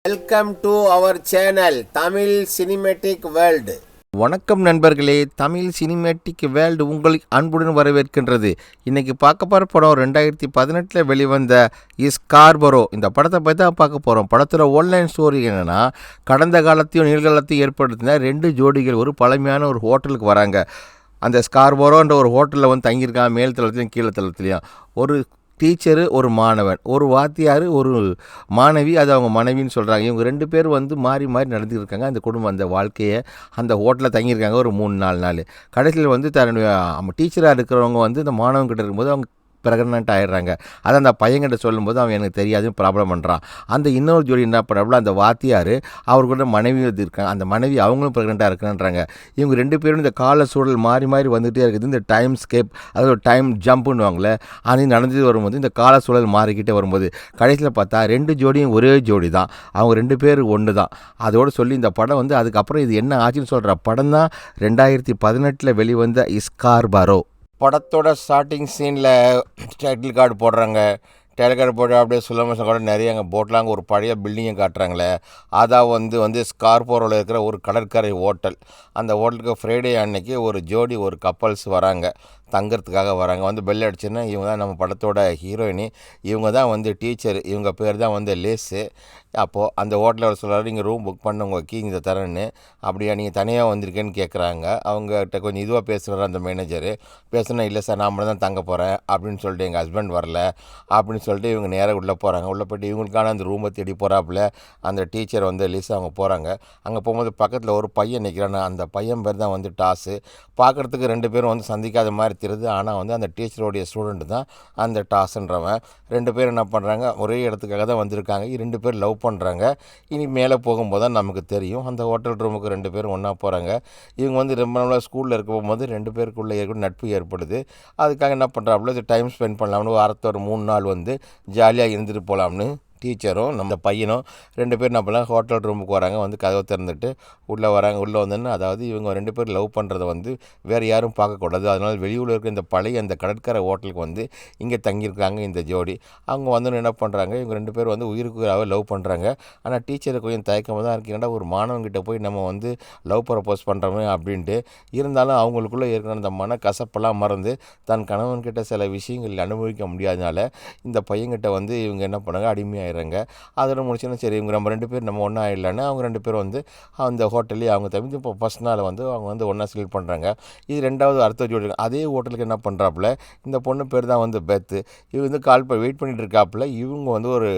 Welcome to our channel Tamil cinematic world. வணக்கம் நண்பர்களே, Tamil cinematic world உங்களை அன்புடன் வரவேற்கின்றது. இன்றைக்கி பார்க்க போகிற படம் 2018 வெளிவந்த ஸ்கார்பரோ. இந்த படத்தை பற்றி தான் பார்க்க போகிறோம். படத்தோட ஆன்லைன் ஸ்டோரி என்னென்னா, கடந்த காலத்தையும் நிகழ்காலத்தையும் ஏற்படுத்தின 2 ஜோடிகள் ஒரு பழமையான ஒரு ஹோட்டலுக்கு வராங்க. அந்த ஸ்கார்பரோன்ற ஒரு ஹோட்டலில் வந்து தங்கியிருக்காங்க. மேல் தளத்துலையும் கீழே தளத்துலையும் ஒரு டீச்சரு, ஒரு மாணவன், ஒரு வாத்தியார், ஒரு மாணவி, அது அவங்க மனைவின்னு சொல்கிறாங்க. இவங்க 2 பேர் வந்து மாறி மாறி நடந்துருக்காங்க. அந்த குடும்பம் அந்த வாழ்க்கையை அந்த ஹோட்டலில் தங்கியிருக்காங்க ஒரு 3-4 நாள். கடைசியில் வந்து தன்னுடைய டீச்சராக இருக்கிறவங்க வந்து இந்த மாணவன்கிட்ட இருக்கும்போது அவங்க ப்ரெக்னென்ட் ஆகிடுறாங்க. அதை அந்த பையன்கிட்ட சொல்லும்போது அவன் எனக்கு தெரியாதுன்னு ப்ராப்ளம் பண்ணுறான். அந்த இன்னொரு ஜோடி என்ன பண்ணாப்புல, அந்த வாத்தியார் அவர்கூட மனைவி இருக்காங்க. அந்த மனைவி அவங்களும் ப்ரெக்னெண்ட்டாக இருக்குன்றாங்க. இவங்க 2 பேரும் இந்த கால சூழல் மாறி மாறி வந்துகிட்டே இருக்குது. இந்த டைம் ஸ்கேப், அதாவது டைம் ஜம்ப்புன்னுவாங்களே, அது நடந்து வரும்போது இந்த கால சூழல் மாறிக்கிட்டே வரும்போது கடைசியில் பார்த்தா 2 ஜோடியும் ஒரே ஜோடி தான். அவங்க 2 பேர் ஒன்று தான். அதோடு சொல்லி இந்த படம் வந்து அதுக்கப்புறம் இது என்ன ஆச்சுன்னு சொல்கிற படம் தான் 2018 வெளிவந்த ஸ்கார்பரோ. படத்தோட ஸ்டார்டிங் சீனில் டைட்டில் கார்டு போடுறாங்க. டைட்டில் கார்டு போட்டு அப்படியே சுலமசம் கூட நிறைய அங்கே போட்டலாங்க. ஒரு பழைய பில்டிங்கை காட்டுறாங்களே, அதான் வந்து ஸ்கார்பரோவில் இருக்கிற ஒரு கடற்கரை ஹோட்டல். அந்த ஹோட்டலுக்கு ஃப்ரைடே அன்னைக்கு ஒரு ஜோடி, ஒரு கப்பல்ஸ் வராங்க, தங்கிறதுக்காக வராங்க. வந்து பெல் அடிச்சுன்னா இவங்க தான் நம்ம படத்தோட ஹீரோயினி, இவங்க தான் வந்து டீச்சர், இவங்க பேர் தான் வந்து லேஸு. அப்போது அந்த ஹோட்டலில் சொல்கிறாரு, நீங்கள் ரூம் புக் பண்ண உங்கள் கீ இங்கே தரேன்னு. அப்படியா, நீங்கள் தனியாக வந்திருக்கேன்னு கேட்குறாங்க. அவங்ககிட்ட கொஞ்சம் இதுவாக பேசுகிறாரு அந்த மேனேஜரு. பேசுனா, இல்லை சார் நான் மட்டும் தான் தங்க போகிறேன் அப்படின்னு சொல்லிட்டு, எங்கள் ஹஸ்பண்ட் வரல அப்படின்னு சொல்லிட்டு இவங்க நேராக உள்ளே போகிறாங்க. உள்ளே போய்ட்டு இவங்களுக்கான அந்த ரூமை தேடி போகிறாப்புல அந்த டீச்சர் வந்து லிஸ் அவங்க போகிறாங்க. அங்கே போகும்போது பக்கத்தில் ஒரு பையன் நிற்கிறான். அந்த பையன் பேர் தான் வந்து டாஸு. பார்க்குறதுக்கு 2 பேரும் வந்து சந்திக்காத மாதிரி தெரியுது. ஆனால் வந்து அந்த டீச்சருடைய ஸ்டூடெண்ட் தான் அந்த டாஸுன்றவன். 2 பேர் என்ன பண்ணுறாங்க, ஒரே இடத்துக்காக தான் வந்திருக்காங்க. 2 பேர் லவ் பண்ணுறாங்க. இனி மேலே போகும்போது தான் நமக்கு தெரியும். அந்த ஹோட்டல் ரூமுக்கு 2 பேரும் ஒன்றா போகிறாங்க. இவங்க வந்து ரொம்ப நாளாக ஸ்கூலில் இருக்க போகும்போது 2 பேருக்குள்ளே நட்பு ஏற்படுது. அதுக்காக என்ன பண்ணுறாப்புல, டைம் ஸ்பெண்ட் பண்ணலாம்னு வாரத்தை ஒரு 3 நாள் வந்து ஜாலியாக இருந்துட்டு போகலாம்னு டீச்சரும் நம்ம பையனும் 2 பேர் என்ன பண்ணலாம், ஹோட்டல் ரூமுக்கு வராங்க. வந்து கதவை திறந்துட்டு உள்ளே வராங்க. உள்ளே வந்தோன்னா, அதாவது இவங்க 2 பேர் லவ் பண்ணுறதை வந்து வேறு யாரும் பார்க்கக்கூடாது. அதனால் வெளியூரில் இருக்கிற இந்த பழைய அந்த கடற்கரை ஹோட்டலுக்கு வந்து இங்கே தங்கியிருக்காங்க இந்த ஜோடி. அவங்க வந்து என்ன பண்ணுறாங்க, இவங்க 2 பேர் வந்து உயிருக்குறாக லவ் பண்ணுறாங்க. ஆனால் டீச்சருக்கு கொஞ்சம் தயக்கமாக தான் இருக்குது. ஏன்னா ஒரு மாணவன்கிட்ட போய் நம்ம வந்து லவ் ப்ரப்போஸ் பண்ணுறோமே அப்படின்ட்டு. இருந்தாலும் அவங்களுக்குள்ளே இருக்கிற அந்த மனக்கசப்பெல்லாம் மறந்து தன் கணவன்கிட்ட சில விஷயங்கள் அனுபவிக்க முடியாதனால இந்த பையன்கிட்ட வந்து இவங்க என்ன பண்ணாங்க, அடிமையாக அதோட முடிச்சுன்னா சரி இவங்க நம்ம 2 பேர் நம்ம ஒன்றா ஆயிடலான்னு அவங்க 2 பேரும் வந்து அந்த ஹோட்டல்லேயே அவங்க தம்பி இப்போ ஃபஸ்ட் நாள் வந்து அவங்க வந்து ஒன்றா செலக்ட் பண்ணுறாங்க. இது 2வது அடுத்த ஜோடி. அதே ஹோட்டலுக்கு என்ன பண்ணுறாப்புல, இந்த பொண்ணு பேர் தான் வந்து பெத்து. இவங்க வந்து கால் வெயிட் பண்ணிட்டு இருக்காப்புல. இவங்க வந்து ஒரு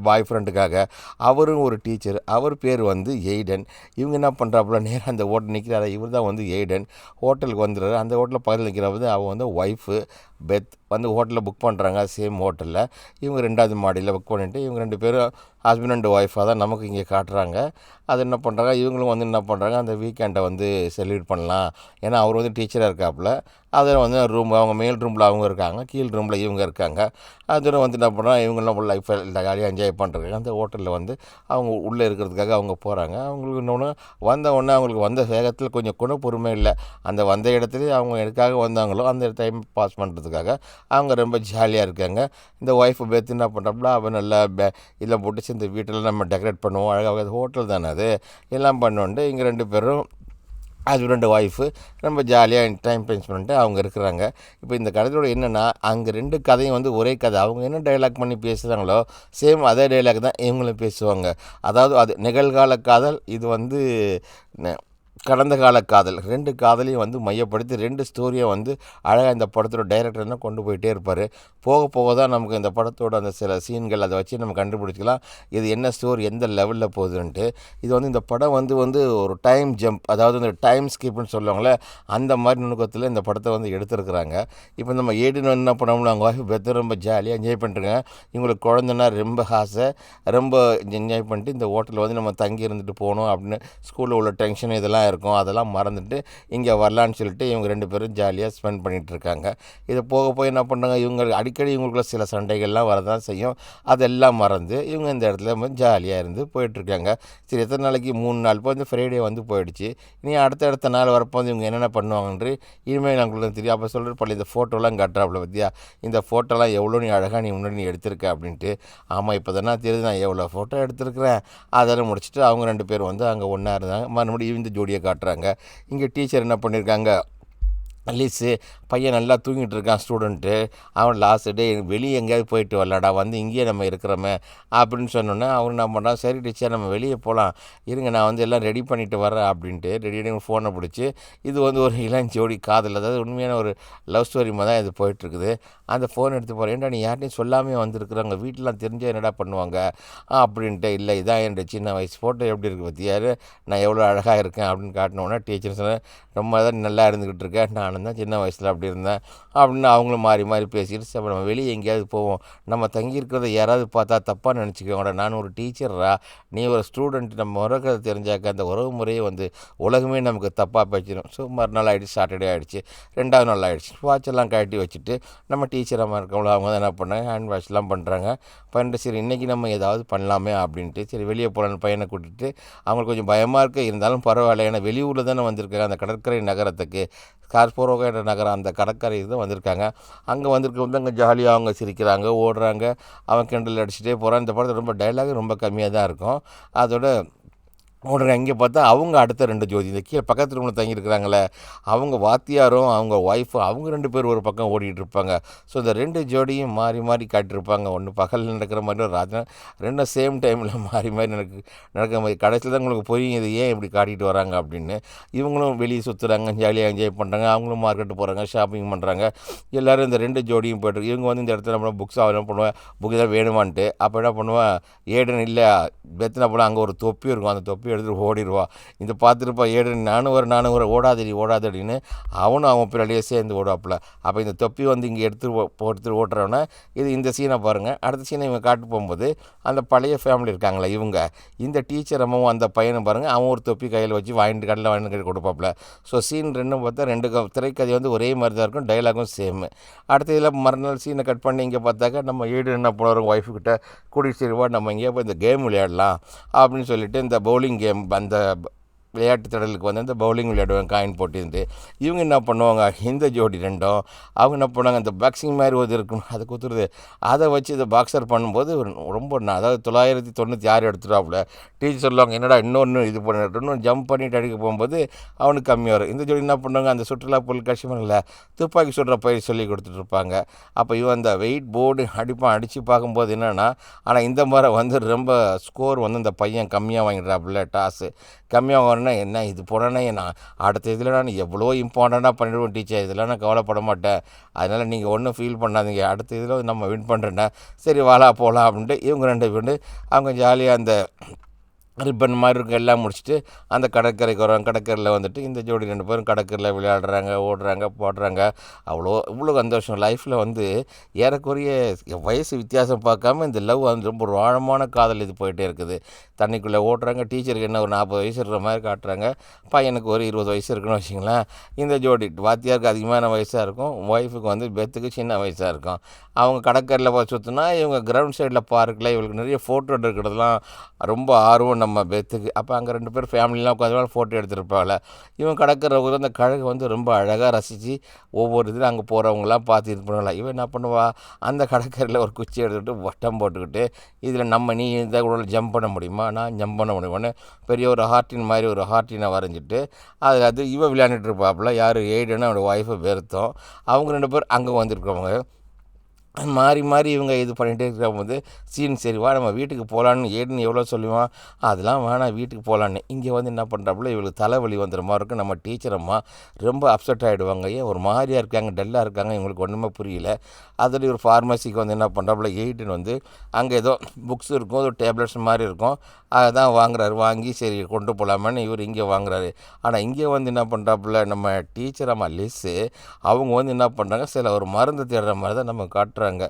பாய் ஃப்ரெண்டுக்காக. அவரும் ஒரு டீச்சர், அவர் பேர் வந்து எய்டன். இவங்க என்ன பண்ணுறாப்புல, நேராக அந்த ஹோட்டல் நிற்கிறாரு. இவர் தான் வந்து எய்டன். ஹோட்டலுக்கு வந்துடுறாரு. அந்த ஹோட்டலில் பக்கத்தில் நிற்கிறப்ப அவன் வந்து ஒய்ஃபு பெத் வந்து ஹோட்டலில் புக் பண்ணுறாங்க. சேம் ஹோட்டலில் இவங்க 2வது மாடியில் புக் பண்ணிவிட்டு இவங்க 2 பேரும் ஹஸ்பண்ட் அண்ட் ஒய்ஃபாக தான் நமக்கு இங்கே காட்டுறாங்க. அது என்ன பண்ணுறாங்க, இவங்களும் வந்து என்ன பண்ணுறாங்க, அந்த வீக்கெண்டை வந்து செலிப்ரேட் பண்ணலாம். ஏன்னா அவர் வந்து டீச்சராக இருக்காப்புல. அதில் வந்து ரூம் அவங்க மேல் ரூமில் அவங்க இருக்காங்க, கீழ் ரூமில் இவங்க இருக்காங்க. அதில் வந்து என்ன பண்ணுறாங்க, இவங்கெல்லாம் லைஃப்பை ஜாலியாக என்ஜாய் பண்ணுறாங்க. அந்த ஹோட்டலில் வந்து அவங்க உள்ளே இருக்கிறதுக்காக அவங்க போகிறாங்க. அவங்களுக்கு இன்னொன்று வந்தவுடனே அவங்களுக்கு வந்த வேகத்தில் கொஞ்சம் கூட பொறுமை இல்லை. அந்த வந்த இடத்துலேயே அவங்க எதுக்காக வந்தாங்களோ அந்த டைம் பாஸ் பண்ணுறதுக்காக அவங்க ரொம்ப ஜாலியாக இருக்காங்க. இந்த ஒய்ஃபை பேத்து என்ன பண்ணுறாப்புல, அவன் நல்லா இதில் போட்டு இந்த வீட்டில் நம்ம டெக்கரேட் பண்ணுவோம், அழகாக ஹோட்டல் தானே அது, எல்லாம் பண்ணுவோன்ட்டு இங்கே 2 பேரும் ஹஸ்பண்ட் ஒய்ஃபு ரொம்ப ஜாலியாக டைம் ஸ்பெண்ட் பண்ணிட்டு அவங்க இருக்கிறாங்க. இப்போ இந்த கதையோட என்னென்னா, அங்கே 2 கதையும் வந்து ஒரே கதை. அவங்க என்ன டைலாக் பண்ணி பேசுகிறாங்களோ சேம் அதே டைலாக் தான் இவங்களும் பேசுவாங்க. அதாவது அது நிகழ்கால காதல், இது வந்து கடந்த கால காதல். 2 காதலையும் வந்து மையப்படுத்தி 2 ஸ்டோரியை வந்து அழகாக இந்த படத்தோட டைரக்டர் என்ன கொண்டு போயிட்டே இருப்பார். போக போக தான் நமக்கு இந்த படத்தோட அந்த சில சீன்கள் அதை வச்சு நம்ம கண்டுபிடிச்சிக்கலாம் இது என்ன ஸ்டோரி எந்த லெவலில் போகுதுன்ட்டு. இது வந்து இந்த படம் வந்து ஒரு டைம் ஜம்ப், அதாவது இந்த டைம் ஸ்கிப்னு சொல்லுவாங்களே, அந்த மாதிரி நுணுக்கத்தில் இந்த படத்தை வந்து எடுத்துருக்குறாங்க. இப்போ நம்ம ஏடின்னு என்ன பண்ணோம்னா, அவங்க ஒய்ஃப் பெற்று ரொம்ப ஜாலியாக என்ஜாய் பண்ணிட்டுருக்காங்க. இவங்களுக்கு குழந்தைன்னா ரொம்ப ஆசை, ரொம்ப என்ஜாய் பண்ணிட்டு இந்த ஹோட்டலில் வந்து நம்ம தங்கி இருந்துட்டு போகணும் அப்படின்னு ஸ்கூலில் உள்ள டென்ஷன் இதெல்லாம் இருக்கும் அதெல்லாம் மறந்துட்டு இங்கே வரலான்னு சொல்லிட்டு இவங்க 2 பேரும் ஜாலியாக ஸ்பெண்ட் பண்ணிகிட்ருக்காங்க. இது போக போய் என்ன பண்ணுறாங்க, இவங்க அடிக்கடி இவங்களுக்குள்ள சில சண்டைகள்லாம் வரதான் செய்யும். அதெல்லாம் மறந்து இவங்க இந்த இடத்துல ஜாலியாக இருந்து போயிட்டுருக்காங்க. சரி, எத்தனை நாளைக்கு 3 நாள் இப்போ ஃப்ரைடே போயிடுச்சு. இனி அடுத்த நாள் வரப்போ இவங்க என்னென்ன பண்ணுவாங்கன்று இனிமேல் அவங்களுக்கு தெரியும். அப்போ சொல்கிற பள்ளி இந்த ஃபோட்டோலாம் காட்டுறாப்புல, பற்றியா இந்த ஃபோட்டோலாம் எவ்வளோ நீ அழகாக நீ முன்னாடி நீ எடுத்திருக்க அப்படின்ட்டு. ஆமாம், இப்போ தானே தெரியுது நான் எவ்வளோ ஃபோட்டோ எடுத்திருக்கிறேன். அதெல்லாம் முடிச்சுட்டு அவங்க 2 பேர் அங்கே ஒன்றா இருந்தாங்க. மறுபடியும் இந்த ஜோடியை காட்டுறாங்க. இங்கே டீச்சர் என்ன பண்ணியிருக்காங்க, லிஸு பையன் நல்லா தூங்கிட்டு இருக்கான் ஸ்டூடெண்ட்டு. அவன் லாஸ்ட்டு டே வெளியே எங்கேயாவது போயிட்டு வரலாடா, இங்கேயே நம்ம இருக்கிறோமே அப்படின்னு சொன்னோன்னே அவன் என்ன பண்ணுறான், சரி டீச்சர் நம்ம வெளியே போகலாம், இருங்க நான் எல்லாம் ரெடி பண்ணிவிட்டு வரேன் அப்படின்ட்டு ரெடி ஃபோனை பிடிச்சி இது ஒரு இளஞ்சோடி காதல், அதாவது உண்மையான ஒரு லவ் ஸ்டோரி மாதிரி தான் இது போயிட்டுருக்குது. அந்த ஃபோன் எடுத்து போகிறேன், ஏன்டா நீ யார்ட்டையும் சொல்லாமே வந்திருக்குறாங்க, வீட்டிலாம் தெரிஞ்சால் என்னடா பண்ணுவாங்க அப்படின்ட்டு. இல்லை இதான் என்னோட சின்ன வயசு ஃபோட்டோ எப்படி இருக்குது பற்றியாரு, நான் எவ்வளோ அழகாக இருக்கேன் அப்படின்னு காட்டினோன்னே டீச்சர் சொன்னேன், ரொம்ப தான் நல்லா இருந்துக்கிட்டு இருக்கேன், நானும் தான் சின்ன வயசில் அப்படி இருந்தேன் அப்படின்னு அவங்களும் மாறி மாறி பேசிட்டு, சரி நம்ம வெளியே எங்கேயாவது போவோம், நம்ம தங்கியிருக்கிறத யாராவது பார்த்தா தப்பாக நினச்சிக்கோங்கடா, நான் ஒரு டீச்சர்ரா, நீ ஒரு ஸ்டூடெண்ட், நம்ம உறவுகளை தெரிஞ்சாக்க அந்த உறவு முறையே உலகமே நமக்கு தப்பாக பேசிடும். ஸோ மறுநாள் ஆகிடுச்சு, சாட்டர்டே ஆகிடுச்சு, 2வது நாள் ஆகிடுச்சு. வாட்செல்லாம் கழட்டி வச்சுட்டு நம்ம டீச்சர் அம்மா இருக்கவங்களோ அவங்க தான் என்ன பண்ணாங்க, ஹேண்ட் வாஷ்லாம் பண்ணுறாங்க. பண்ணிட்டு சரி இன்றைக்கி நம்ம ஏதாவது பண்ணலாமே அப்படின்ட்டு சரி வெளியே போகலான்னு பையனை கூட்டிகிட்டு, அவங்களுக்கு கொஞ்சம் பயமாக இருக்குது, இருந்தாலும் பரவாயில்ல, ஏன்னா வெளியூரில் தானே வந்திருக்காங்க, அந்த கடற்கரை நகரத்துக்கு, ஸ்கார்போரோ என்ற நகரம், அந்த கடற்கரைக்கு தான் வந்திருக்காங்க. அங்கே வந்திருக்க அங்கே ஜாலியாக அவங்க சிரிக்கிறாங்க, ஓடுறாங்க, அவன் கிண்டல் அடிச்சுட்டே போகிறான். இந்த படத்தில் ரொம்ப டைலாக் ரொம்ப கம்மியாக தான் இருக்கும். அதோட ஓடுறாங்க. இங்கே பார்த்தா அவங்க அடுத்த 2 ஜோடி, இந்த கீழே பக்கத்து ரூமில் தங்கியிருக்கிறாங்களே அவங்க வாத்தியாரும் அவங்க ஒய்ஃபும், அவங்க 2 பேர் ஒரு பக்கம் ஓடிட்டு இருப்பாங்க. ஸோ இந்த 2 ஜோடியும் மாறி மாறி காட்டியிருப்பாங்க. ஒன்று பகலில் நடக்கிற மாதிரி, ஒரு ராத்திரி, 2 சேம் டைமில் மாறி மாறி நடக்கிற மாதிரி. கடைசியில் தான் உங்களுக்கு புரியும் இது ஏன் இப்படி காட்டிகிட்டு வராங்க அப்படின்னு. இவங்களும் வெளியே சுற்றுறாங்க, ஜாலியாக என்ஜாய் பண்ணுறாங்க, அவங்களும் மார்க்கெட்டு போகிறாங்க, ஷாப்பிங் பண்ணுறாங்க. எல்லோரும் இந்த 2 ஜோடியும் போய்ட்டு இவங்க இந்த இடத்துல நம்ம புக்ஸ் என்ன பண்ணுவேன், புக்கு தான் வேணுமான்ட்டு. அப்போ என்ன பண்ணுவேன், ஏடன் இல்லை பெத்தனை போல் அங்கே ஒரு தொப்பி இருக்கும், அந்த தொப்பி எடுத்துகிட்டு ஓடிடுவா. இந்த பார்த்துருப்பா ஏடன், நானும் வர ஓடாதடின்னு அவனும் அவன் பின்னாடியே சேர்ந்து ஓடுவாப்புல. அப்போ இந்த தொப்பி இங்கே எடுத்து ஓட்டுறவனே இது இந்த சீனை பாருங்கள். அடுத்த சீனை இவங்க காட்டு போகும்போது அந்த பழைய ஃபேமிலி இருக்காங்களே இவங்க, இந்த டீச்சர் அம்மாவும் அந்த பையனை பாருங்கள், அவன் ஒரு தொப்பி கையில் வச்சு கடையில் வாங்கிட்டு கொடுப்பாப்புல. ஸோ சீன் 2 பார்த்தா 2 திரைக்கதை ஒரே மாதிரி தான் இருக்கும், டைலாகும் சேமு. அடுத்த இதில் மறுநாள் சீனை கட் பண்ணி இங்கே பார்த்தாக்கா நம்ம ஈடு என்ன போனவங்க ஒய்ஃபுக்கிட்ட கூட்டிகிட்டு சரிவா நம்ம இங்கே போய் இந்த கேம் விளையாடலாம் அப்படின்னு சொல்லிட்டு இந்த பவுலிங் கேம், அந்த விளையாட்டு திடலுக்கு அந்த பவுலிங் விளையாடுவாங்க காயின் போட்டிருந்து. இவங்க என்ன பண்ணுவாங்க, இந்த ஜோடி 2ம் அவங்க என்ன பண்ணுவாங்க, அந்த பாக்ஸிங் மாதிரி இருக்கும் அதை குத்துறது, அதை வச்சு இந்த பாக்ஸர் பண்ணும்போது ரொம்ப அதாவது 996 எடுத்துட்டாப்புல. டீச்சர் சொல்லுவாங்க, என்னடா இன்னொன்று இது பண்ணிட்டு இன்னும் ஜம்ப் பண்ணிட்டு அடிக்க போகும்போது அவனுக்கு கம்மியாக வரும். இந்த ஜோடி என்ன பண்ணுவாங்க, அந்த சுற்றுலா பொருள் இல்லை துப்பாக்கி சுடுற பயிர் சொல்லி கொடுத்துட்ருப்பாங்க. அப்போ இவன் அந்த வெயிட் போர்டு அடித்து பார்க்கும்போது என்னென்னா, ஆனால் இந்த மாதிரி ரொம்ப ஸ்கோர் இந்த பையன் கம்மியாக வாங்கிடுறாப்புல, டாஸு கம்மியாக வாங்கினா என்ன இது போனேன்னா நான் அடுத்த இதில் நான் எவ்வளோ இம்பார்ட்டண்ட்டாக பண்ணிவிடுவேன் டீச்சர், இதெல்லாம் நான் கவலைப்பட மாட்டேன், அதனால் நீங்கள் ஒன்றும் ஃபீல் பண்ணாதீங்க, அடுத்த இதில் நம்ம வின் பண்ணுறேன்னா சரி வாலா போகலாம் அப்படின்ட்டு இவங்க 2 பேர் அவங்க ஜாலியாக அந்த ரிப்பன் மாதிரி இருக்கும் எல்லாம் முடிச்சுட்டு அந்த கடற்கரைக்கு வராங்க. கடற்கரையில் இந்த ஜோடி 2 பேரும் கடற்கரையில் விளையாடுறாங்க, ஓடுறாங்க, போடுறாங்க. இவ்வளோ சந்தோஷம் லைஃப்பில் ஏறக்குறைய வயசு வித்தியாசம் பார்க்காம இந்த லவ் ரொம்ப ஒரு ஆழமான காதல் இது போயிட்டே இருக்குது. தண்ணிக்குள்ளே ஓடுறாங்க. டீச்சருக்கு என்ன ஒரு 40 வயசு இருக்கிற மாதிரி காட்டுறாங்க, பையனுக்கு ஒரு 20 வயசு இருக்குன்னு வச்சிங்களேன். இந்த ஜோடி வாத்தியாருக்கு அதிகமான வயசாக இருக்கும், ஒய்ஃபுக்கு பெத்துக்கு சின்ன வயசாக இருக்கும். அவங்க கடற்கரையில் போய் சுற்றினா இவங்க கிரவுண்ட் சைடில் பார்க்கில் இவங்களுக்கு நிறைய ஃபோட்டோ எடுக்கிறதுலாம் ரொம்ப ஆர்வம் நம்ம பெத்துக்கு. அப்போ அங்கே 2 பேர் ஃபேமிலிலாம் உட்காந்து ஃபோட்டோ எடுத்துருப்பாங்கள. இவன் கடற்கரை அந்த கழகு ரொம்ப அழகாக ரசித்து ஒவ்வொரு இதில் அங்கே போகிறவங்களாம் பார்த்து இது பண்ணுவாங்களா. இவன் என்ன பண்ணுவா, அந்த கடற்கரையில் ஒரு குச்சி எடுத்துக்கிட்டு வட்டம் போட்டுக்கிட்டு இதில் நீ இந்த கூட ஜம்ப் பண்ண முடியுமா, நான் ஜம்ப் பண்ண முடியுமான்னு பெரிய ஒரு ஹார்ட்டின் மாதிரி ஒரு ஹார்ட்டினை வரைஞ்சிட்டு அது இவன் விளையாண்டுட்டு இருப்பாப்புல. யார் எய்டுன்னு அவனோட ஒய்ஃபை வெறுத்தோம். அவங்க 2 பேர் அங்கே வந்திருக்கவங்க மாறி மாறி இவங்க இது பண்ணிகிட்டே இருக்கும்போது சீன் சரி வா நம்ம வீட்டுக்கு போகலான்னு ஏடுன்னு எவ்வளோ சொல்லுவான், அதெல்லாம் வேணாம் வீட்டுக்கு போகலான்னு. இங்கே என்ன பண்ணுறாப்புல இவளுக்கு தலைவலி வந்துடுற மாதிரி இருக்கும். நம்ம டீச்சர் அம்மா ரொம்ப அப்செட் ஆகிடுவாங்க, ஏன் ஒரு மாதிரியாக இருக்காங்க, டல்லாக இருக்காங்க, இவங்களுக்கு ஒன்றுமே புரியல. அதில் ஒரு ஃபார்மசிக்கு என்ன பண்ணுறாப்புல எய்டுன்னு அங்கே ஏதோ புக்ஸ் இருக்கும், ஒரு டேப்லெட்ஸ் மாதிரி இருக்கும், அதை தான் வாங்குறாரு. வாங்கி சரி கொண்டு போகலாமான்னு இவர் இங்கே வாங்குறாரு. ஆனால் இங்கே என்ன பண்ணுறாப்புல நம்ம டீச்சர் அம்மா லிஸ்ஸு அவங்க என்ன பண்ணுறாங்க, சில ஒரு மருந்து தேடுற மாதிரி தான் நம்ம காட்டுறாங்க. காட்டுறாங்க.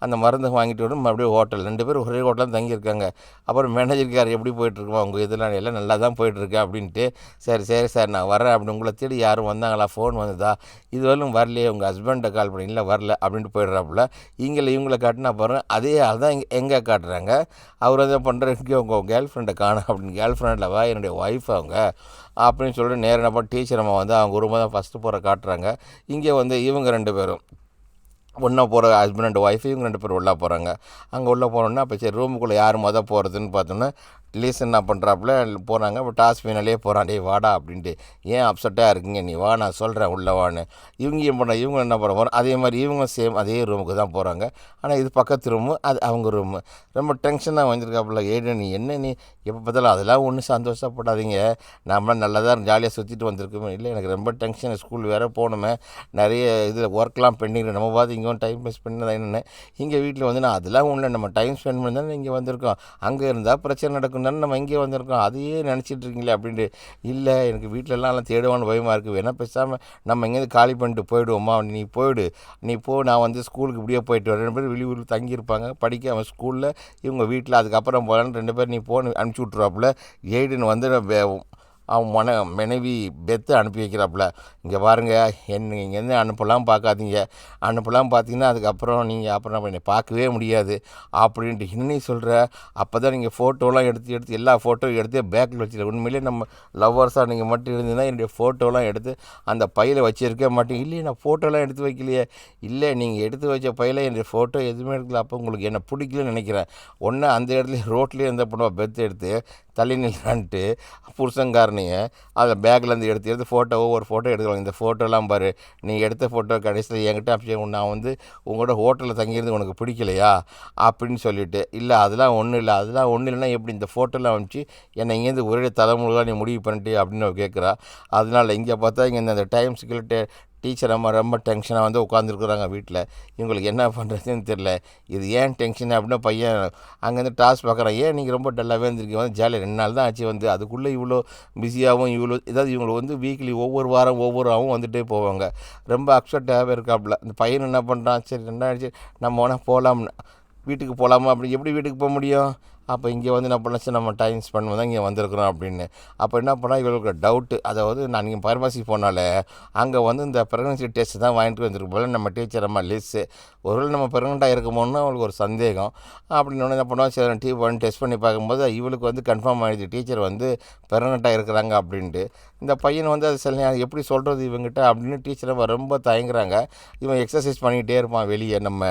அந்த மருந்தை வாங்கிட்டு வரும் மறுபடியும் ஹோட்டல் 2 பேரும் ஒரே ஹோட்டலில் தங்கியிருக்காங்க. அப்புறம் மேனேஜருக்கார் எப்படி போயிட்டுருக்குமா உங்கள் இதெல்லாம் எல்லாம் நல்லா தான் போயிட்டுருக்கு அப்படின்ட்டு, சரி சரி சார் நான் வரேன் அப்படி உங்களை தேடி யாரும் வந்தாங்களா, ஃபோன் வந்ததா, இதுவரையும் வரலையே, உங்கள் ஹஸ்பண்டை கால் பண்ணி இல்லை வரல அப்படின்ட்டு போயிடுறாப்புல. இவங்கள காட்டினா பாருங்கள் அதே ஆள் தான் எங்கே காட்டுறாங்க. அவர் என்ன பண்ணுற இங்கே உங்கள் கேர்ள் ஃப்ரெண்டை காணும் அப்படின்னு, கேர்ள் ஃப்ரெண்டில் வா என்னுடைய ஒய்ஃப் அவங்க அப்படின்னு சொல்லிட்டு நேரம் என்ன டீச்சர் அம்மா வந்து அவங்க ரூமை தான் ஃபஸ்ட்டு போகிற காட்டுறாங்க. இங்கே வந்து இவங்க 2 பேரும் ஒன்றா போகிற ஹஸ்பண்ட் அண்ட் ஒய்ஃப் இவங்க 2 பேரும் உள்ளே போகிறாங்க. அங்கே உள்ளே போனோன்னா அப்போ சரி ரூமுக்குள்ளே யார் போகிறதுன்னு பார்த்தோன்னா லீஸ் என்ன பண்ணுறாப்புல போகிறாங்க. இப்போ டாஸ் ஃபைனலே போகிறான், டேய் வாடா அப்படின்ட்டு, ஏன் அப்செட்டாக இருக்கீங்க நீ வா நான் சொல்கிறேன் உள்ளே வான்னு. இவங்க என்ன பண்ண போகிறோம் அதே மாதிரி இவங்க சேம் அதே ரூமுக்கு தான் போகிறாங்க. ஆனால் இது பக்கத்து ரூமு, அது அவங்க ரூமு. ரொம்ப டென்ஷனாக வந்துருக்காப்புல, நீ என்ன நீ எப்போ பார்த்தாலும் அதெல்லாம் ஒன்றும் சந்தோஷப்படாதீங்க, நம்மளாம் நல்லா தான் ஜாலியாக சுற்றிட்டு வந்திருக்கோமே. இல்லை எனக்கு ரொம்ப டென்ஷன், ஸ்கூல் வேறு போகணுமே, நிறைய இதில் ஒர்க்லாம் பெண்டிங், நம்ம பார்த்து இங்கே டைம் வேஸ்ட் பண்ணி என்னென்ன இங்கே வீட்டில் வந்து நான் அதெல்லாம் ஒன்றும் நம்ம டைம் ஸ்பெண்ட் பண்ணி தானே இங்கே வந்திருக்கோம், அங்கே இருந்தால் பிரச்சனை நடக்கும் தானே நம்ம இங்கே வந்திருக்கோம், அதையே நினச்சிட்டு இருக்கீங்களே அப்படின்ட்டு. இல்லை எனக்கு வீட்டிலலாம் தேடுவான்னு பயமாக இருக்குது, வேணால் பேசாமல் நம்ம இங்கேருந்து காலி பண்ணிட்டு போயிடுவோம்மா, நீ போயிடு, நீ போ, நான் வந்து ஸ்கூலுக்கு இப்படியே போயிட்டு வரேன். 2 பேர் வெளியூரில் தங்கியிருப்பாங்க படிக்க, அவன் ஸ்கூலில் இவங்க வீட்டில், அதுக்கப்புறம் போகலான்னு 2 பேர் நீ போன்னு அனுப்பிச்சி விட்ருவாப்புல. ஏடன் வந்து அவன் மனைவி பெத்தை அனுப்பி வைக்கிறாப்புல. இங்கே பாருங்கள் என்ன இங்கேருந்து அனுப்பலாம் பார்க்காதீங்க, அனுப்பலாம் பார்த்தீங்கன்னா அதுக்கப்புறம் நீங்கள் அப்புறம் என்னை பார்க்கவே முடியாது அப்படின்ட்டு இன்னும் சொல்கிற. அப்போ தான் நீங்கள் ஃபோட்டோலாம் எடுத்து எல்லா ஃபோட்டோவும் எடுத்து பேக்கில் வச்சுருக்க. உண்மையிலே நம்ம லவ்வர்ஸாக நீங்கள் மட்டும் இருந்தீங்கன்னா என்னுடைய ஃபோட்டோலாம் எடுத்து அந்த பையில் வச்சுருக்க மாட்டேங்க. இல்லையே நான் ஃபோட்டோலாம் எடுத்து வைக்கலையே. இல்லை நீங்கள் எடுத்து வச்ச பையில் என்னுடைய ஃபோட்டோ எதுவுமே எடுக்கல. அப்போ உங்களுக்கு என்னை பிடிக்கலன்னு நினைக்கிறேன். ஒன்று அந்த இடத்துல ரோட்லேயே இருந்த பண்ணுவா பெத்து எடுத்து தள்ளி நில்லான்ட்டு புருஷங்காரனைய அதில் பேக்லேருந்து எடுத்து ஃபோட்டோ ஒவ்வொரு ஃபோட்டோ எடுக்கலாம். இந்த ஃபோட்டோலாம் பாரு, நீ எடுத்த ஃபோட்டோ கடைசியில் என்கிட்ட அப்படி நான் வந்து உங்களோட ஹோட்டலில் தங்கியிருந்து உனக்கு பிடிக்கலையா அப்படின்னு சொல்லிட்டு, இல்லை அதெல்லாம் ஒன்றும் இல்லை, அதெல்லாம் ஒன்றும் இல்லைன்னா எப்படி இந்த ஃபோட்டோலாம் அனுப்பிச்சு என்னை இங்கேருந்து ஒரே தலைமுறையாக நீ முடிவு பண்ணிட்டு அப்படின்னு அவ கேட்குறா. அதனால் இங்கே பார்த்தா இங்கே இந்த டைம் ஸ்கில்ட்டு டீச்சர் அம்மா ரொம்ப டென்ஷனாக வந்து உட்காந்துருக்குறாங்க வீட்டில். இவங்களுக்கு என்ன பண்ணுறதுன்னு தெரில. இது ஏன் டென்ஷன் அப்படின்னா பையன் அங்கேருந்து டாஸ் பார்க்குறான். ஏன் நீங்கள் ரொம்ப டல்லாகவே இருந்திருக்கீங்க, வந்து ஜாலியாக 2 நாள் தான் ஆச்சு வந்து, அதுக்குள்ளே இவ்வளோ பிஸியாகவும் இவ்வளோ ஏதாவது இவங்களை வந்து வீக்லி ஒவ்வொரு வாரம் ஒவ்வொரு வந்துகிட்டே போவாங்க. ரொம்ப அப்செட்டாகவே இருக்காப்புல. இந்த பையன் என்ன பண்ணுறான், சரி 2 நாள் ஆச்சு நம்ம வேணால் போகலாம்னு, வீட்டுக்கு போகலாமா அப்படி, எப்படி வீட்டுக்கு போக முடியும், அப்போ இங்கே வந்து என்ன பண்ணாச்சு நம்ம டைம் ஸ்பெண்ட் பண்ணி தான் இங்கே வந்திருக்கிறோம் அப்படின்னு. அப்போ என்ன பண்ணால் இவங்களுக்கு டவுட்டு, அதாவது நான் நீங்கள் பார்மசி போனாலே அங்கே வந்து இந்த ப்ரெக்னன்சி டெஸ்ட் தான் வாங்கிட்டு வந்துருக்கு போல நம்ம டீச்சர் அம்மா லிஸ்ஸு. ஒருவேளை நம்ம ப்ரெக்னெண்ட்டாக இருக்குமோன்னு அவங்களுக்கு ஒரு சந்தேகம். அப்படின்னு என்ன பண்ணுவோம், சரி T1 டெஸ்ட் பண்ணி பார்க்கும்போது இவளுக்கு வந்து கன்ஃபார்ம் ஆகிடுச்சு டீச்சர் வந்து ப்ரெக்னெண்ட்டாக இருக்கிறாங்க அப்படின்ட்டு. இந்த பையன் வந்து அது சில நேரம் எப்படி சொல்கிறது இவங்ககிட்ட அப்படின்னு டீச்சரை ரொம்ப தயங்குறாங்க. இவன் எக்ஸசைஸ் பண்ணிக்கிட்டே இருப்பான் வெளியே. நம்ம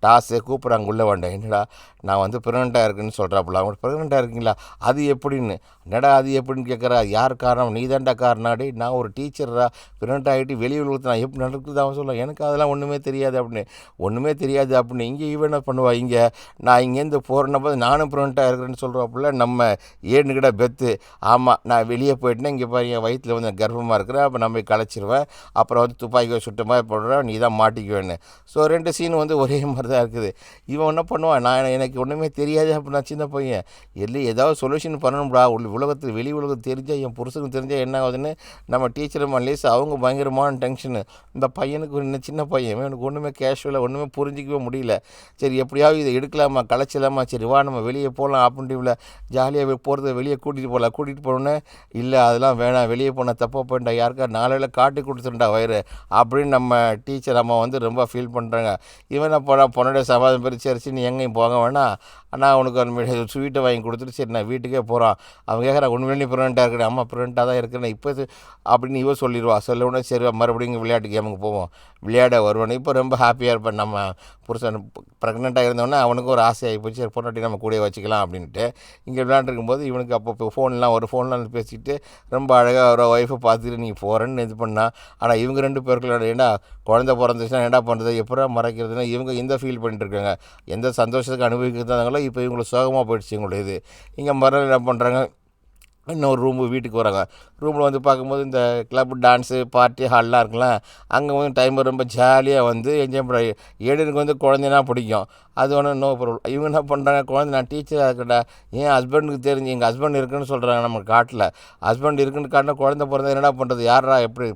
டாஸு கூப்பிட்றாங்க உள்ளே வேண்டாம், என்னடா நான் வந்து ப்ரெக்னெண்ட்டாக இருக்குன்னு சொல்கிறாப்புல. அவங்க ப்ரெக்னெண்ட்டாக இருக்கீங்களா, அது எப்படின்னு, என்னடா அது எப்படின்னு கேட்குறா. யார் காரணம், நீ தான்டா காரணாடி, நான் ஒரு டீச்சரா, ப்ரெக்னெண்ட் ஆகிட்டு வெளியே உலகத்தில் நான் எப்படி நடக்குது அவன் சொல்லுவான். எனக்கு அதெல்லாம் ஒன்றுமே தெரியாது அப்படின்னு, ஒன்றுமே தெரியாது அப்படின்னு. இங்கே இவன் என்ன பண்ணுவா, இங்கே நான் இங்கேருந்து போகிறேன்ன போது நானும் ப்ரெக்னெண்ட்டாக இருக்கிறேன்னு சொல்கிறாப்புல நம்ம ஏன்னுக்கிட்ட பெத்து. ஆமாம் நான் வெளியே போயிட்டேன்னா இங்கே பாரு என் வயிற்றில் வந்து கர்ப்பமாக இருக்கிறேன், அப்போ நம்ம கலைச்சிருவேன், அப்புறம் வந்து துப்பாக்கி சுட்ட மாதிரி போடுறேன், நீ தான் மாட்டிக்குவேன்னு. ஸோ 2 சீன் வந்து ஒரே மாதிரி தான் இருக்குது. இவன் என்ன பண்ணுவான், எனக்கு ஒன்றுமே தெரியாது அப்படின்னா சின்ன பையன், ஏதாவது சொல்யூஷன் பண்ணணும்டா, உலகத்தில் வெளி உலகத்துக்கு தெரிஞ்சால் என் புருஷனுக்கு தெரிஞ்சால் என்ன ஆகுதுன்னு நம்ம டீச்சர் மல்லேஸ் அவங்க பயங்கரமான டென்ஷனு. இந்த பையனுக்கு இன்னும் சின்ன பையன், எனக்கு ஒன்றுமே கேஷுவலாக ஒன்றுமே புரிஞ்சிக்கவே முடியல. சரி எப்படியாவது இதை எடுக்கலாமா கலைச்சிடலாமா, சரி வா நம்ம வெளியே போகலாம் அப்படின்ட்டு இவ்வளோ ஜாலியாக போகிறத வெளியே கூட்டிகிட்டு போனோன்னே, இல்லை அதெல்லாம் வேணாம், வெளியே போனால் தப்பாக போயிட்டா, யாருக்கா நாளையில் காட்டி கொடுத்துட்டா வயிறு அப்படின்னு நம்ம டீச்சர் அம்மா வந்து ரொம்ப ஃபீல் பண்ணுறாங்க. இவன் என்ன போனால் பொண்ணுடைய சமாதம் பிரிச்சு நீ எங்கேயும் போக வேணாம், ஆனால் உனக்கு ஒரு ஸ்வீட்டை வாங்கி கொடுத்துட்டு சரி நான் வீட்டுக்கே போகிறான். அவங்க கேட்குறா உண்மையிலே ப்ரெக்னெண்ட்டாக இருக்கிறேன், அம்மா ப்ரெக்னெண்ட்டாக தான் இருக்கிறேன் இப்போ அப்படின்னு இவன் சொல்லிடுவா. சொல்ல உடனே சரி மறுபடியும் இங்கே விளையாட்டு கேமுக்கு போவோம், விளையாட வருவானு. இப்போ ரொம்ப ஹாப்பியாக இருப்பேன். நம்ம புருஷன் ப்ரெக்னெண்ட்டாக இருந்தோடனே அவனுக்கு ஒரு ஆசையாகி போச்சு, சரி பொண்ணாட்டி நம்ம கூட வச்சுக்கலாம் அப்படின்ட்டு இங்கே விளையாண்டுருக்கும்போது இவனுக்கு அப்போ ஃபோன்லாம் பேசிக்கிட்டு ரொம்ப அழகாக ஒரு ஒய்ஃபை பார்த்துட்டு நீ போகிறேன்னு இது பண்ணா. ஆனால் இவங்க 2 பேருக்குள்ள ஏன்னா குழந்தை பிறந்துச்சுன்னா என்ன பண்ணுறது, எப்படா மறைக்கிறதுனா இவங்க இந்த ஃபீல் பண்ணிட்டு இருக்காங்க. எந்த சந்தோஷத்துக்கு அனுபவிக்கிறதாங்களோ இப்போ இவங்களுக்கு சோகமாக போயிடுச்சு இவங்களுடைய இது. இங்கே மறுநாள் என்ன பண்ணுறாங்க, இன்னொரு ரூமு வீட்டுக்கு வராங்க. ரூமில் வந்து பார்க்கும்போது இந்த கிளப் டான்ஸு பார்ட்டி ஹால்லாம் இருக்குல்ல, அங்கே வந்து டைம் ரொம்ப ஜாலியாக வந்து என்ஜாய் பண்ண. ஏடனுக்கு வந்து குழந்தைனா பிடிக்கும். அது ஒன்றும் நோ ப்ராப்ளம். இவங்க என்ன பண்ணுறாங்க, குழந்தை நான் டீச்சராக இருக்கட்டா, ஏன் ஹஸ்பண்டுக்கு தெரிஞ்சு எங்கள் ஹஸ்பண்ட் இருக்குன்னு சொல்கிறாங்க. நம்ம காட்டில் ஹஸ்பண்ட் இருக்குன்னு காட்டினா குழந்தை பிறந்தா என்னடா பண்ணுறது, யாரா எப்படி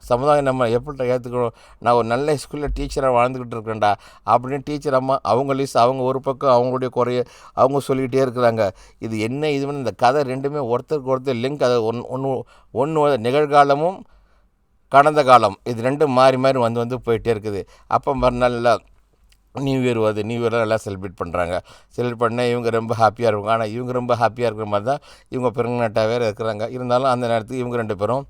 சமுதாயம் நம்ம எப்படிட்ட ஏற்றுக்கணும், நான் ஒரு நல்ல ஸ்கூலில் டீச்சராக வாழ்ந்துக்கிட்டு இருக்கேன்டா அப்படின்னு டீச்சர் அம்மா அவங்க லிஸ்ட் அவங்க ஒரு பக்கம் அவங்களுடைய குறைய அவங்க சொல்லிக்கிட்டே இருக்கிறாங்க. இது என்ன இது இந்த கதை ரெண்டுமே ஒருத்தருக்கு ஒருத்தர் லிங்க். அதை ஒன்று நிகழ்காலமும் கடந்த காலம் இது ரெண்டும் மாறி மாறி வந்து போயிட்டே இருக்குது. அப்போ மறுநாள் நியூ இயர் வருது, நியூ இயர்லாம் நல்லா செலிப்ரேட் பண்ணுறாங்க. செலிப்ரேட் பண்ணால் இவங்க ரொம்ப ஹாப்பியாக இருப்பாங்க. ஆனால் இவங்க ரொம்ப ஹாப்பியாக இருக்கிற மாதிரி தான் இவங்க பிரெக்னெண்ட்டாக வேறு இருக்கிறாங்க. இருந்தாலும் அந்த நேரத்துக்கு இவங்க 2 பேரும்